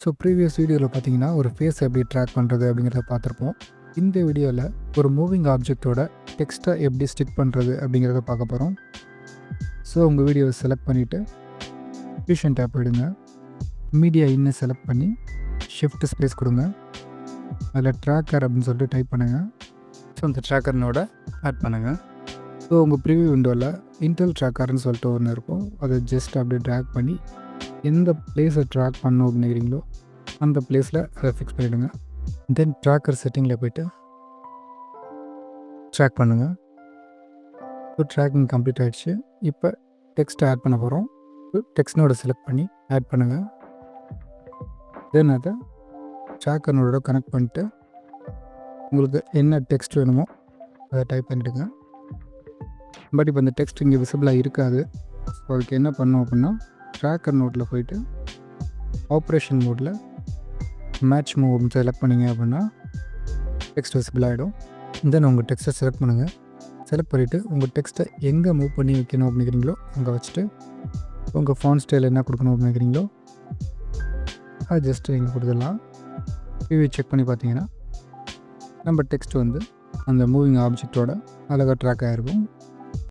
So previous வீடியோவில் பார்த்தீங்கன்னா ஒரு ஃபேஸ் எப்படி ட்ராக் பண்ணுறது அப்படிங்கிறத பார்த்துருப்போம். இந்த வீடியோவில் ஒரு மூவிங் ஆப்ஜெக்டோட டெக்ஸ்ட்டை எப்படி ஸ்டிக் பண்ணுறது அப்படிங்கிறத பார்க்க போகிறோம். ஸோ உங்கள் வீடியோவை செலக்ட் பண்ணிவிட்டு ஃபியூஷன் டேப் எடுங்க. மீடியா இன்னும் செலக்ட் பண்ணி ஷிஃப்ட் ஸ்பேஸ் கொடுங்க. அதில் ட்ராக்கர் அப்படின்னு சொல்லிட்டு டைப் பண்ணுங்கள். ஸோ அந்த ட்ராக்கர்னோட ஆட் பண்ணுங்கள். ஸோ உங்கள் ப்ரிவியூ விண்டோவில் இன்டெல் ட்ராக்கர்னு சொல்லிட்டு ஒன்று இருக்கும். அதை ஜஸ்ட் அப்படியே ட்ராக் பண்ணி எந்த பிளேஸை ட்ராக் பண்ணணும் அப்படிங்கிறீங்களோ அந்த பிளேஸில் அதை ஃபிக்ஸ் பண்ணிவிடுங்க. தென் ட்ராக்கர் செட்டிங்கில் போய்ட்டு ட்ராக் பண்ணுங்கள். ஸோ ட்ராக்கிங் கம்ப்ளீட் ஆகிடுச்சு. இப்போ டெக்ஸ்ட்டை ஆட் பண்ண போகிறோம். டெக்ஸ்ட்னோட செலக்ட் பண்ணி ஆட் பண்ணுங்கள். தென் அதை ட்ராக்கர்னோட கனெக்ட் பண்ணிவிட்டு உங்களுக்கு என்ன டெக்ஸ்ட் வேணுமோ அதை டைப் பண்ணிவிடுங்க. பட் இப்போ அந்த டெக்ஸ்ட் இங்கே விசிபிளாக இருக்காது. ஸோ அதுக்கு என்ன பண்ணோம் அப்படின்னா ட்ராக்கர் நோட்டில் போயிட்டு ஆப்ரேஷன் மோடில் மேட்ச் மூவ் செலக்ட் பண்ணிங்க அப்படின்னா டெக்ஸ்ட் விசிபிள் ஆகிடும். தென் உங்கள் டெக்ஸ்ட்டை செலக்ட் பண்ணுங்கள். செலக்ட் பண்ணிவிட்டு உங்கள் டெக்ஸ்ட்டை எங்கே மூவ் பண்ணி வைக்கணும் அப்படிங்கிறீங்களோ அங்கே வச்சுட்டு உங்கள் ஃபாண்ட் ஸ்டைல் என்ன கொடுக்கணும் அப்படிங்கிறீங்களோ அது ஜஸ்ட்டு இங்கே கொடுத்துடலாம். ரிவ்யூ செக் பண்ணி பார்த்தீங்கன்னா நம்ம டெக்ஸ்ட் வந்து அந்த மூவிங் ஆப்ஜெக்டோட அழகாக ட்ராக் ஆகிருக்கும்.